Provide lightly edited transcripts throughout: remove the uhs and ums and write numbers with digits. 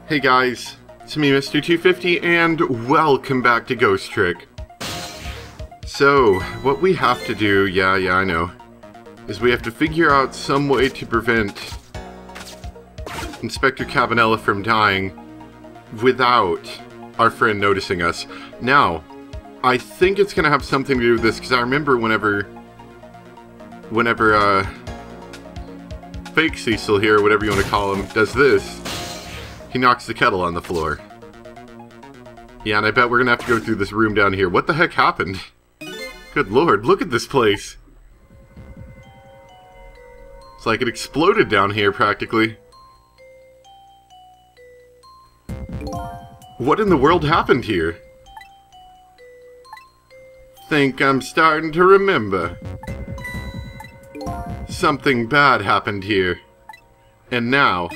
Hey guys, it's me Mr. 250 and welcome back to Ghost Trick. So, what we have to do, yeah, I know, is we have to figure out some way to prevent Inspector Cabanela from dying without our friend noticing us. Now, I think it's gonna have something to do with this, because I remember whenever fake Cecil here, or whatever you want to call him, does this, he knocks the kettle on the floor. Yeah, and I bet we're gonna have to go through this room down here. What the heck happened? Good lord, look at this place! It's like it exploded down here, practically. What in the world happened here? Think I'm starting to remember. Something bad happened here. And now,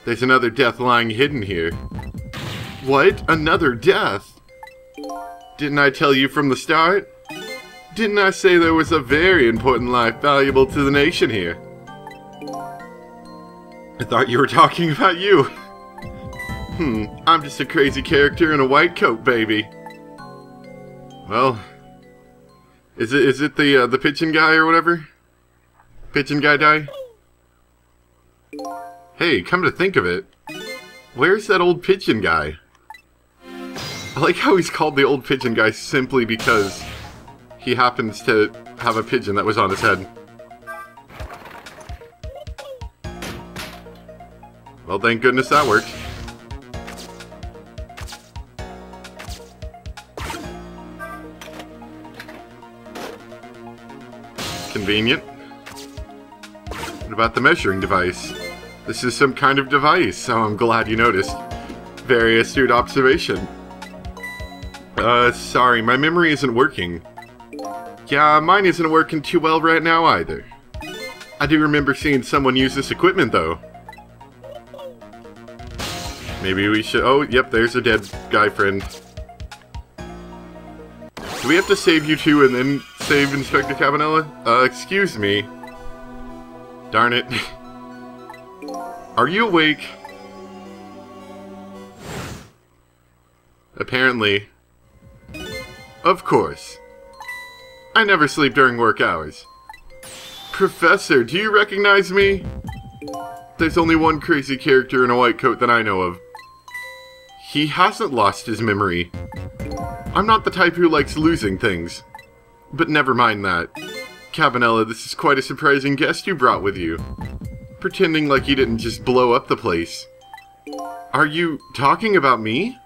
there's another death lying hidden here. What? Another death? Didn't I tell you from the start? Didn't I say there was a very important life valuable to the nation here? I thought you were talking about you. I'm just a crazy character in a white coat, baby. Well, is it the pigeon guy or whatever? Pigeon guy die? Hey, come to think of it, where's that old pigeon guy? I like how he's called the old pigeon guy simply because he happens to have a pigeon that was on his head. Well, thank goodness that worked. Convenient. What about the measuring device? This is some kind of device, so I'm glad you noticed. Very astute observation. Sorry, my memory isn't working. Yeah, mine isn't working too well right now either. I do remember seeing someone use this equipment, though. Maybe we should... Oh, yep, there's a dead guy friend. Do we have to save you two and then save Inspector Cabanela? Excuse me. Darn it. Are you awake? Apparently. Of course. I never sleep during work hours. Professor, do you recognize me? There's only one crazy character in a white coat that I know of. He hasn't lost his memory. I'm not the type who likes losing things. But never mind that. Cabanela, this is quite a surprising guest you brought with you. Pretending like you didn't just blow up the place. Are you talking about me?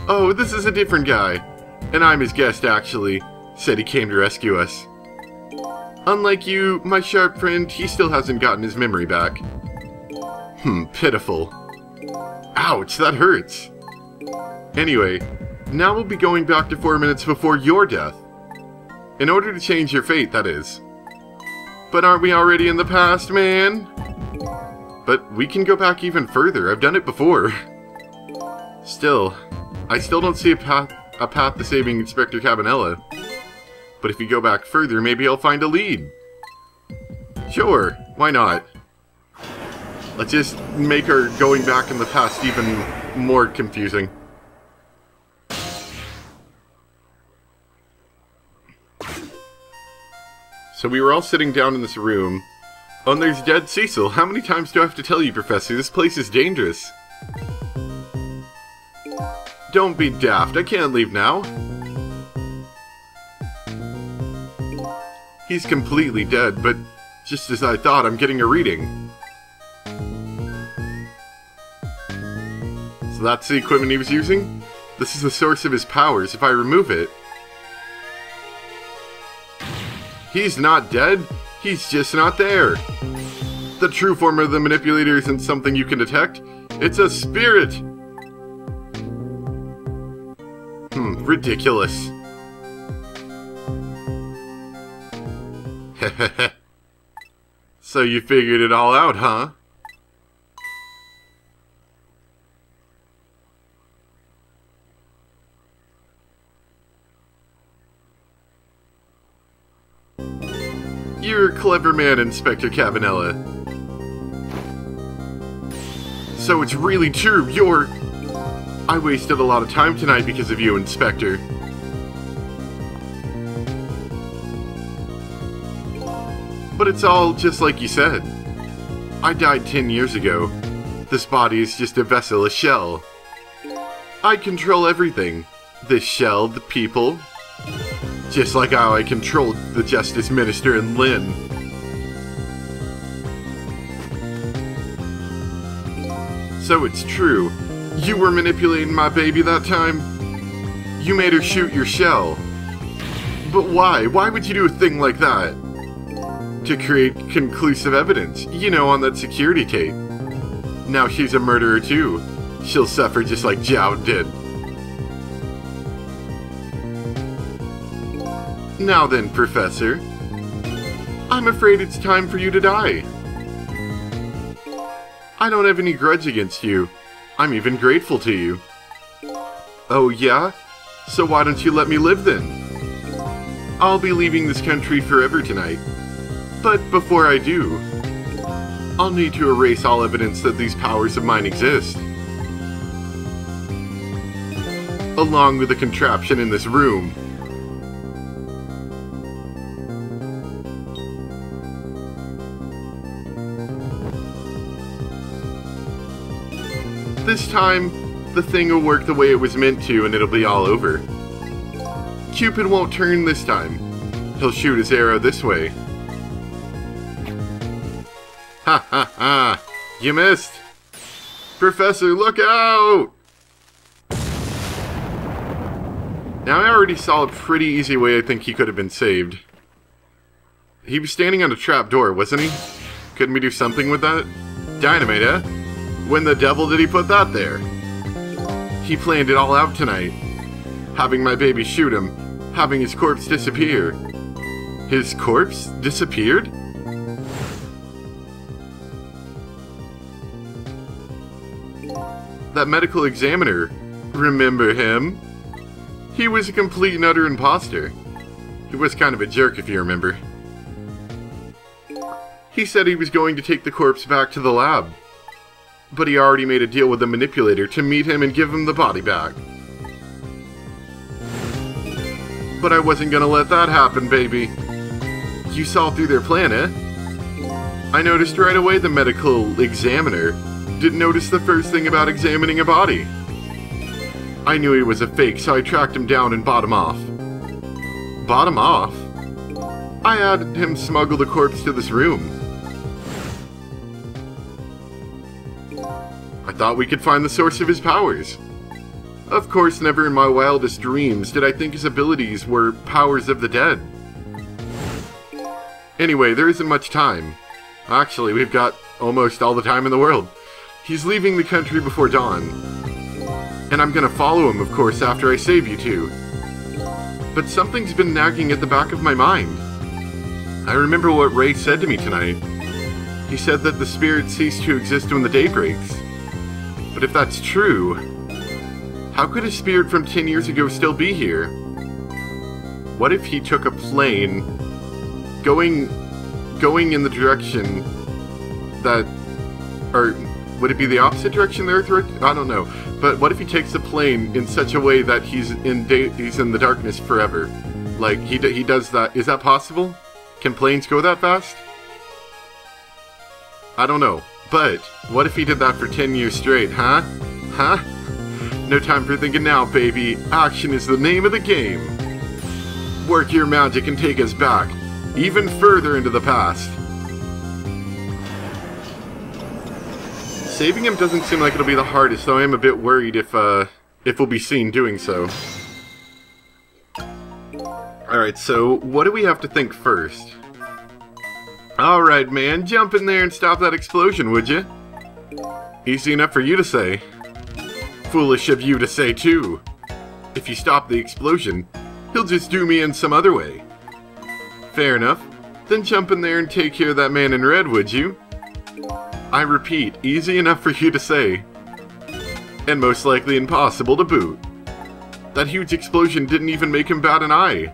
Oh, this is a different guy. And I'm his guest, actually. Said he came to rescue us. Unlike you, my sharp friend, he still hasn't gotten his memory back. Pitiful. Ouch, that hurts. Anyway, now we'll be going back to 4 minutes before your death. In order to change your fate, that is. But aren't we already in the past, man? But we can go back even further. I've done it before. Still, I still don't see a path to saving Inspector Cabanela. But if you go back further, maybe I'll find a lead. Sure, why not? Let's just make our going back in the past even more confusing. So we were all sitting down in this room. Oh, and there's dead Cecil. How many times do I have to tell you, Professor? This place is dangerous. Don't be daft. I can't leave now. He's completely dead, but just as I thought, I'm getting a reading. So that's the equipment he was using? This is the source of his powers. If I remove it... He's not dead. He's just not there. The true form of the manipulator isn't something you can detect. It's a spirit. Ridiculous. So you figured it all out, huh? You're a clever man, Inspector Cabanela. So it's really true, I wasted a lot of time tonight because of you, Inspector. But it's all just like you said. I died 10 years ago. This body is just a vessel, a shell. I control everything. This shell, the people. Just like how I controlled the Justice Minister and Lynn. So it's true. You were manipulating my baby that time? You made her shoot your shell. But why? Why would you do a thing like that? To create conclusive evidence, you know, on that security tape. Now she's a murderer too. She'll suffer just like Zhao did. Now then, Professor. I'm afraid it's time for you to die. I don't have any grudge against you. I'm even grateful to you. Oh yeah? So why don't you let me live then? I'll be leaving this country forever tonight. But before I do, I'll need to erase all evidence that these powers of mine exist. Along with the contraption in this room. This time, the thing will work the way it was meant to and it'll be all over. Cupid won't turn this time. He'll shoot his arrow this way. Ha ha ha! You missed! Professor, look out! Now I already saw a pretty easy way I think he could have been saved. He was standing on a trapdoor, wasn't he? Couldn't we do something with that? Dynamite, eh? When the devil did he put that there? He planned it all out tonight. Having my baby shoot him. Having his corpse disappear. His corpse disappeared? That medical examiner. Remember him? He was a complete and utter imposter. He was kind of a jerk if you remember. He said he was going to take the corpse back to the lab. But he already made a deal with the manipulator to meet him and give him the body back. But I wasn't gonna let that happen, baby. You saw through their plan, eh? I noticed right away the medical examiner didn't notice the first thing about examining a body. I knew he was a fake, so I tracked him down and bought him off. Bought him off? I had him smuggle the corpse to this room. I thought we could find the source of his powers. Of course, never in my wildest dreams did I think his abilities were powers of the dead. Anyway, there isn't much time. Actually, we've got almost all the time in the world. He's leaving the country before dawn. And I'm gonna follow him, of course, after I save you two. But something's been nagging at the back of my mind. I remember what Ray said to me tonight. He said that the spirits cease to exist when the day breaks. But if that's true, how could a spirit from 10 years ago still be here? What if he took a plane going in the direction that... Or would it be the opposite direction the Earth? I don't know. But what if he takes the plane in such a way that he's in the darkness forever? Like, he does that. Is that possible? Can planes go that fast? I don't know. But what if he did that for 10 years straight, huh? Huh? No time for thinking now, baby. Action is the name of the game. Work your magic and take us back, even further into the past. Saving him doesn't seem like it'll be the hardest, though I am a bit worried if we'll be seen doing so. Alright, so what do we have to think first? Alright, man, jump in there and stop that explosion, would you? Easy enough for you to say. Foolish of you to say, too. If you stop the explosion, he'll just do me in some other way. Fair enough. Then jump in there and take care of that man in red, would you? I repeat, easy enough for you to say. And most likely impossible to boot. That huge explosion didn't even make him bat an eye.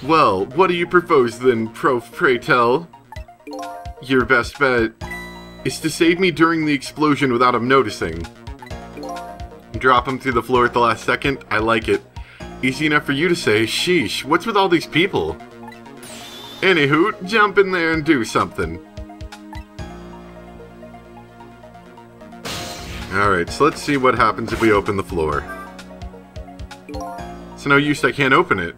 Well, what do you propose then, pray tell? Your best bet is to save me during the explosion without him noticing. Drop him through the floor at the last second? I like it. Easy enough for you to say, sheesh, what's with all these people? Anywho, jump in there and do something. Alright, so let's see what happens if we open the floor. It's no use, I can't open it.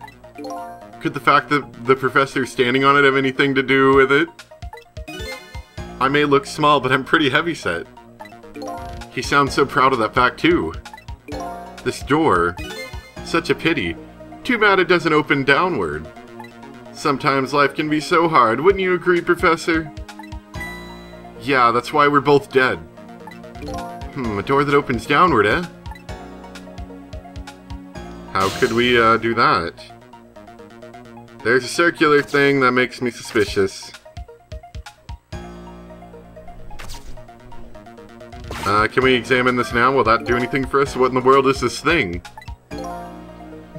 Could the fact that the professor's standing on it have anything to do with it? I may look small, but I'm pretty heavyset. He sounds so proud of that fact, too. This door, such a pity. Too bad it doesn't open downward. Sometimes life can be so hard, wouldn't you agree, Professor? Yeah, that's why we're both dead. A door that opens downward, eh? How could we do that? There's a circular thing that makes me suspicious. Can we examine this now? Will that do anything for us? What in the world is this thing?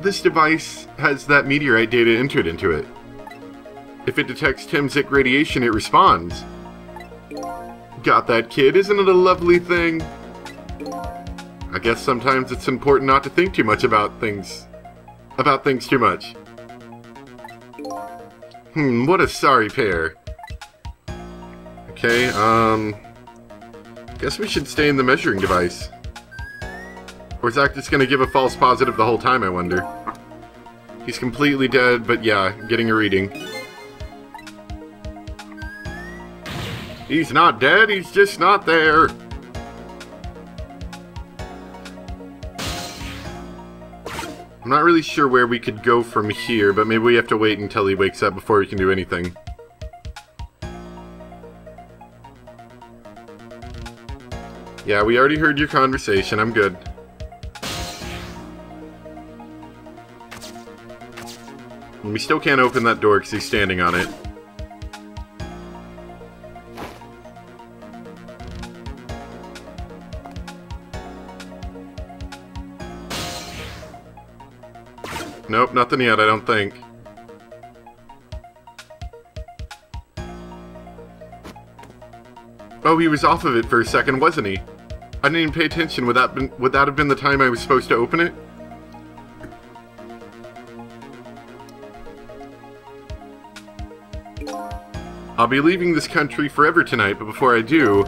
This device has that meteorite data entered into it. If it detects Timsic radiation, it responds. Got that, kid? Isn't it a lovely thing? I guess sometimes it's important not to think too much about things. About things too much. What a sorry pair. Okay, guess we should stay in the measuring device. Or is Zach just gonna give a false positive the whole time, I wonder? He's completely dead, but yeah, getting a reading. He's not dead, he's just not there. I'm not really sure where we could go from here, but maybe we have to wait until he wakes up before we can do anything. Yeah, we already heard your conversation. I'm good. And we still can't open that door because he's standing on it. Nope, nothing yet, I don't think. Oh, he was off of it for a second, wasn't he? I didn't even pay attention. Would that have been the time I was supposed to open it? I'll be leaving this country forever tonight, but before I do,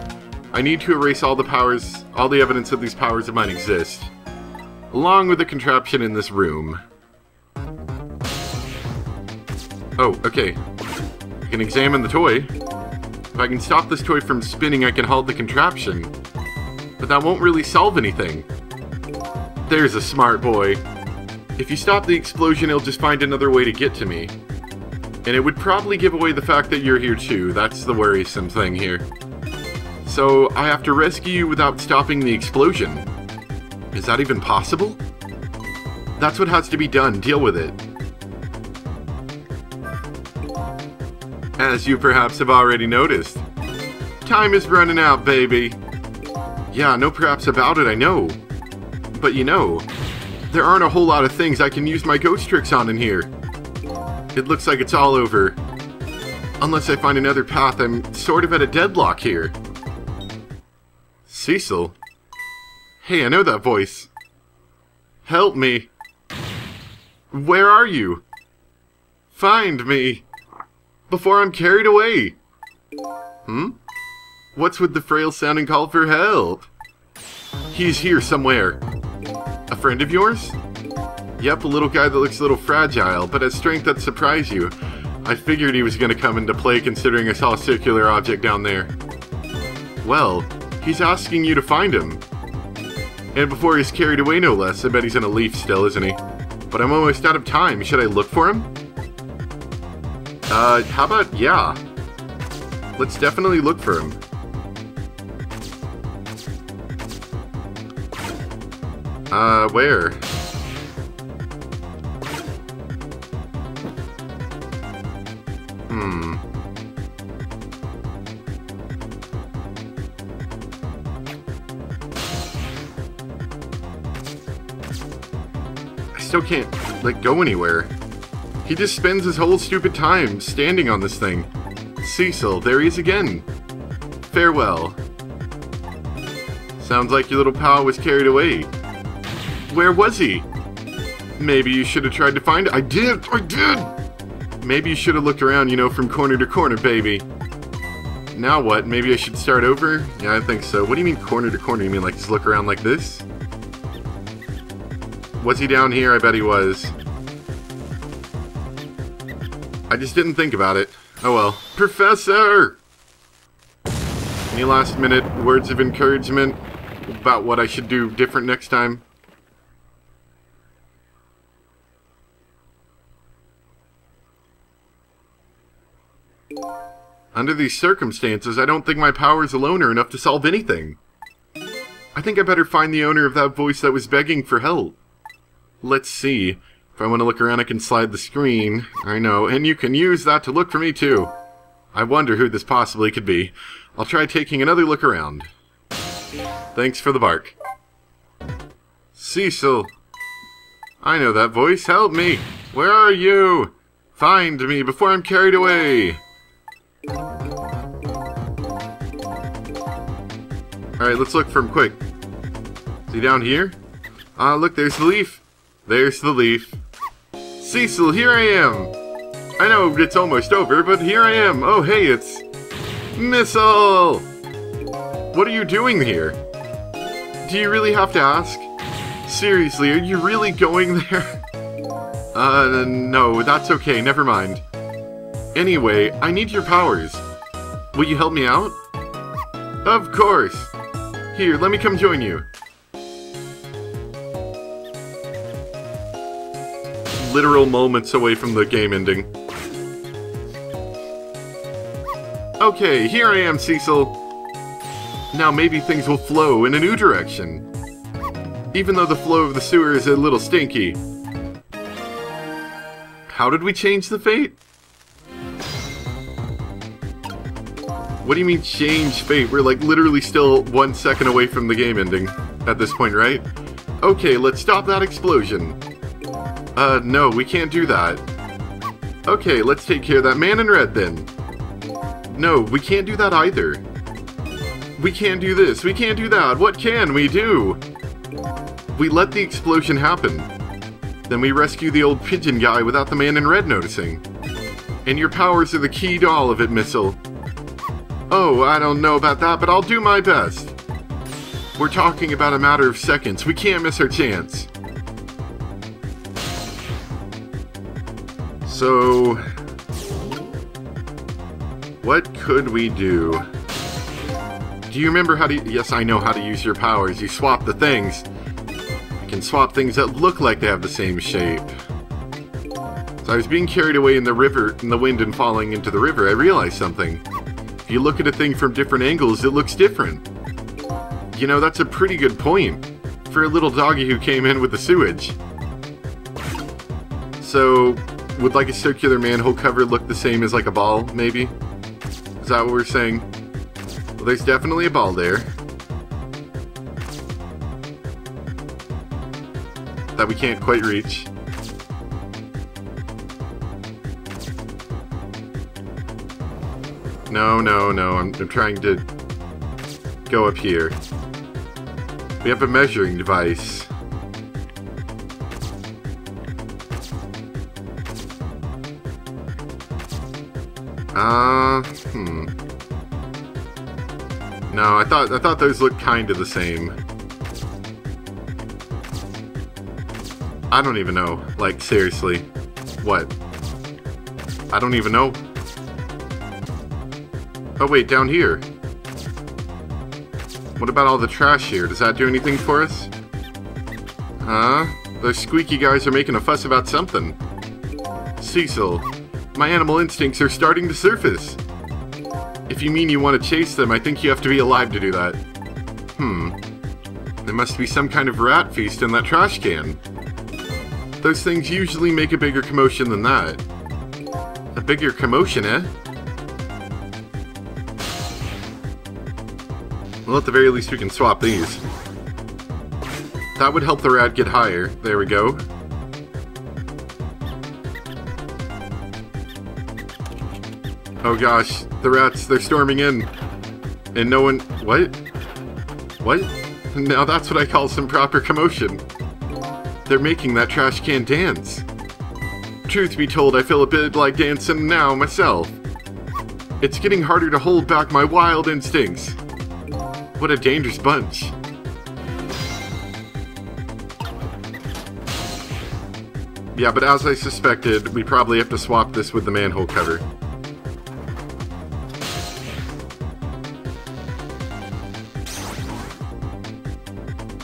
I need to erase all the evidence that these powers of mine exist. Along with the contraption in this room. Oh, okay. I can examine the toy. If I can stop this toy from spinning, I can halt the contraption. But that won't really solve anything. There's a smart boy. If you stop the explosion, he'll just find another way to get to me. And it would probably give away the fact that you're here too. That's the worrisome thing here. So, I have to rescue you without stopping the explosion. Is that even possible? That's what has to be done. Deal with it. As you perhaps have already noticed. Time is running out, baby. Yeah, no perhaps about it, I know. But you know, there aren't a whole lot of things I can use my ghost tricks on in here. It looks like it's all over. Unless I find another path, I'm sort of at a deadlock here. Cecil? Hey, I know that voice. Help me. Where are you? Find me. Before I'm carried away. What's with the frail-sounding call for help? He's here somewhere. A friend of yours? Yep, a little guy that looks a little fragile, but has strength that surprise you. I figured he was going to come into play considering I saw a circular object down there. Well, he's asking you to find him. And before he's carried away, no less. I bet he's in a leaf still, isn't he? But I'm almost out of time. Should I look for him? How about, yeah. Let's definitely look for him. Where? I still can't, go anywhere. He just spends his whole stupid time standing on this thing. Cecil, there he is again. Farewell. Sounds like your little pal was carried away. Where was he? Maybe you should have tried to find it. I did! Maybe you should have looked around, you know, from corner to corner, baby. Now what? Maybe I should start over? Yeah, I think so. What do you mean corner to corner? You mean like just look around like this? Was he down here? I bet he was. I just didn't think about it. Oh well. Professor! Any last minute words of encouragement about what I should do different next time? Under these circumstances, I don't think my powers alone are enough to solve anything. I think I better find the owner of that voice that was begging for help. Let's see. If I want to look around, I can slide the screen. I know, and you can use that to look for me too. I wonder who this possibly could be. I'll try taking another look around. Thanks for the bark. Cecil. I know that voice. Help me. Where are you? Find me before I'm carried away. Alright, let's look for him quick. Is he down here? Ah, look, there's the leaf. There's the leaf. Cecil, here I am. I know it's almost over, but here I am. Oh, hey, it's... Missile! What are you doing here? Do you really have to ask? Seriously, are you really going there? No, that's okay, never mind. Anyway, I need your powers. Will you help me out? Of course! Here, let me come join you. Literal moments away from the game ending. Okay, here I am, Cecil. Now maybe things will flow in a new direction. Even though the flow of the sewer is a little stinky. How did we change the fate? What do you mean change fate? We're like literally still 1 second away from the game ending at this point, right? Okay, let's stop that explosion. No, we can't do that. Okay, let's take care of that man in red then. No, we can't do that either. We can't do this, we can't do that. What can we do? We let the explosion happen. Then we rescue the old pigeon guy without the man in red noticing. And your powers are the key to all of it, Missile. Oh, I don't know about that, but I'll do my best. We're talking about a matter of seconds. We can't miss our chance. So... what could we do? Do you remember how to... Yes, I know how to use your powers. You swap the things. You can swap things that look like they have the same shape. So I was being carried away in the river, in the wind and falling into the river. I realized something. If you look at a thing from different angles, it looks different. You know, that's a pretty good point. For a little doggy who came in with the sewage. So... would like a circular manhole cover look the same as like a ball, maybe? Is that what we're saying? Well, there's definitely a ball there. That we can't quite reach. No, I'm trying to go up here. We have a measuring device. No, I thought those looked kind of the same. I don't even know. Like, seriously. What? I don't even know. Oh wait, down here. What about all the trash here? Does that do anything for us? Huh? Those squeaky guys are making a fuss about something. Cecil, my animal instincts are starting to surface. If you mean you want to chase them, I think you have to be alive to do that. There must be some kind of rat feast in that trash can. Those things usually make a bigger commotion than that. A bigger commotion, eh? Well, at the very least we can swap these. That would help the rat get higher. There we go. Oh gosh, the rats, they're storming in. And no one... What? What? Now that's what I call some proper commotion. They're making that trash can dance. Truth be told, I feel a bit like dancing now myself. It's getting harder to hold back my wild instincts. What a dangerous bunch. Yeah, but as I suspected, we probably have to swap this with the manhole cover.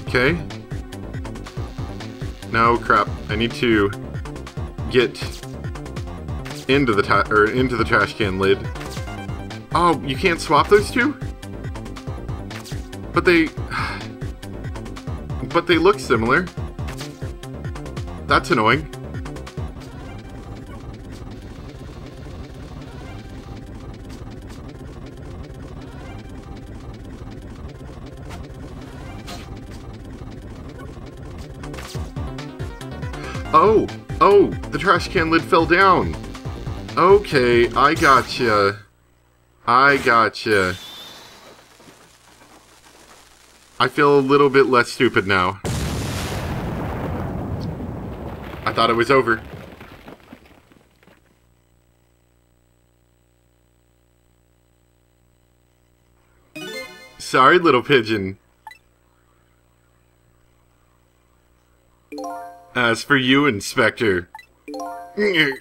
Okay. No, crap. I need to get into the trash can lid. Oh, you can't swap those two? But they look similar. That's annoying. Oh, the trash can lid fell down. Okay, I gotcha. I feel a little bit less stupid now. I thought it was over. Sorry, little pigeon. As for you, Inspector, I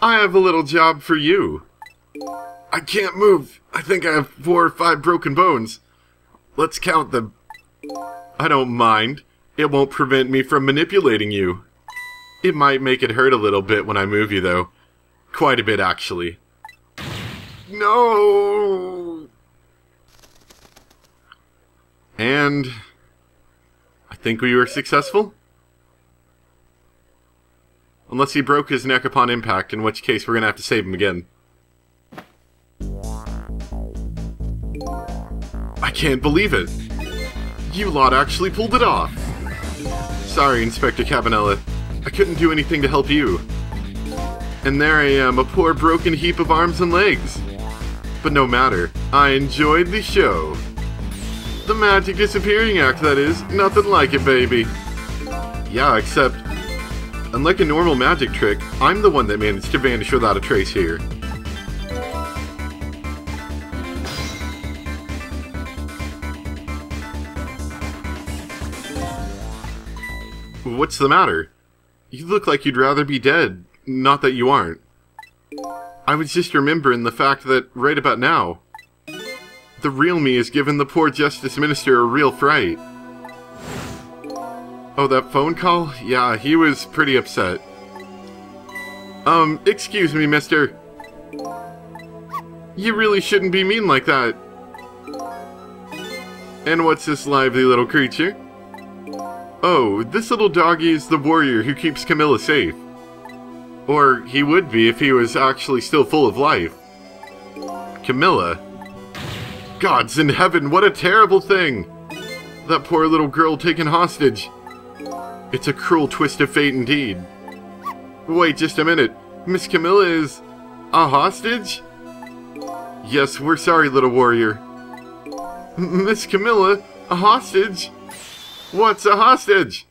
have a little job for you. I can't move. I think I have 4 or 5 broken bones. Let's count them. I don't mind. It won't prevent me from manipulating you. It might make it hurt a little bit when I move you, though. Quite a bit, actually. No! And I think we were successful? Unless he broke his neck upon impact, in which case we're gonna have to save him again. I can't believe it! You lot actually pulled it off! Sorry, Inspector Cabanela. I couldn't do anything to help you. And there I am, a poor broken heap of arms and legs. But no matter, I enjoyed the show. The magic disappearing act, that is. Nothing like it, baby. Yeah, except... unlike a normal magic trick, I'm the one that managed to vanish without a trace here. What's the matter? You look like you'd rather be dead. Not that you aren't. I was just remembering the fact that, right about now, the real me has given the poor Justice Minister a real fright. Oh, that phone call? Yeah, he was pretty upset. Excuse me, mister. You really shouldn't be mean like that. And what's this lively little creature? Oh, this little doggy is the warrior who keeps Camilla safe. Or he would be if he was actually still full of life. Camilla? Gods in heaven, what a terrible thing! That poor little girl taken hostage. It's a cruel twist of fate indeed. Wait just a minute. Miss Camilla is... a hostage? Yes, we're sorry, little warrior. Miss Camilla? A hostage? What's a hostage?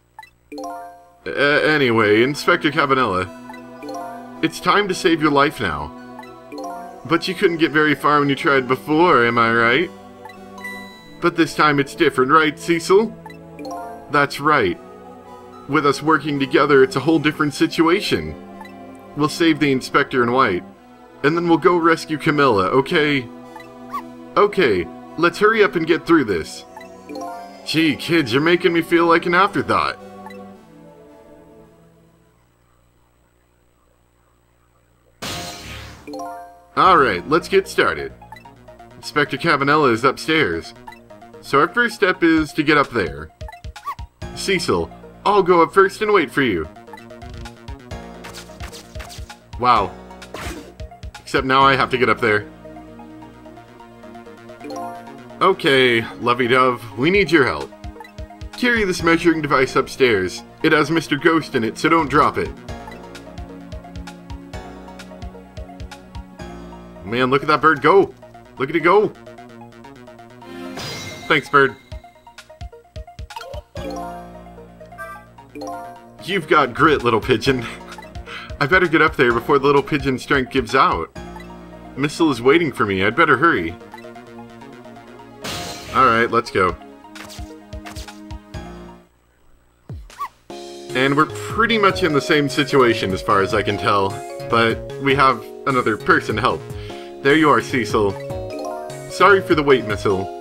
Anyway, Inspector Cabanela. It's time to save your life now. But you couldn't get very far when you tried before, am I right? But this time it's different, right, Cecil? That's right. With us working together, it's a whole different situation. We'll save the Inspector in white, and then we'll go rescue Camilla, okay? Okay, let's hurry up and get through this. Gee, kids, you're making me feel like an afterthought. Alright, let's get started. Inspector Cabanela is upstairs. So our first step is to get up there. Cecil, I'll go up first and wait for you. Wow. Except now I have to get up there. Okay, lovey-dove, we need your help. Carry this measuring device upstairs. It has Mr. Ghost in it, so don't drop it. Man, look at that bird go! Look at it go! Thanks, bird. You've got grit, little pigeon. I better get up there before the little pigeon's strength gives out. Missile is waiting for me. I'd better hurry. Alright, let's go. And we're pretty much in the same situation as far as I can tell, but we have another person to help. There you are, Cecil. Sorry for the wait, Missile.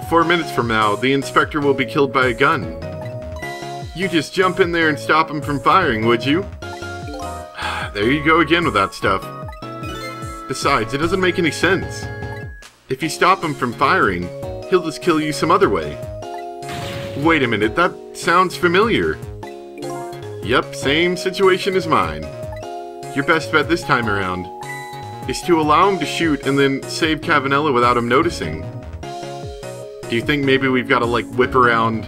4 minutes from now, the inspector will be killed by a gun. You just jump in there and stop him from firing, would you? There you go again with that stuff. Besides, it doesn't make any sense. If you stop him from firing, he'll just kill you some other way. Wait a minute, that sounds familiar. Yep, same situation as mine. Your best bet this time around is to allow him to shoot and then save Cavanella without him noticing. Do you think maybe we've got to, like, whip around?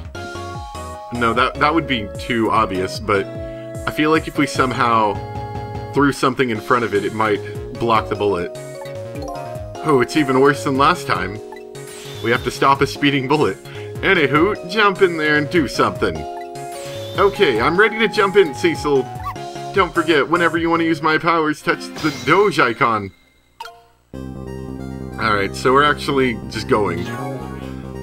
No, that would be too obvious, but I feel like if we somehow threw something in front of it, it might block the bullet. Oh, it's even worse than last time. We have to stop a speeding bullet. Anywho, jump in there and do something. Okay, I'm ready to jump in, Cecil. Don't forget, whenever you want to use my powers, touch the Doge icon. Alright, so we're actually just going.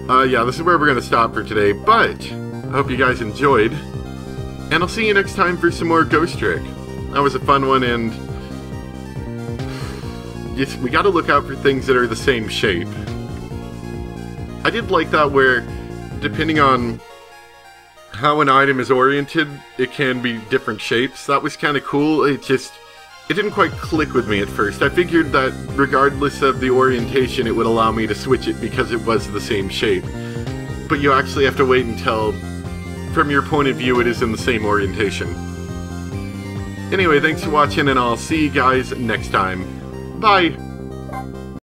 Yeah, this is where we're going to stop for today, but I hope you guys enjoyed. And I'll see you next time for some more Ghost Trick. That was a fun one, and we gotta look out for things that are the same shape. I did like that where, depending on how an item is oriented, it can be different shapes. That was kind of cool. It didn't quite click with me at first. I figured that regardless of the orientation, it would allow me to switch it because it was the same shape. But you actually have to wait until, from your point of view, it is in the same orientation. Anyway, thanks for watching, and I'll see you guys next time. Bye!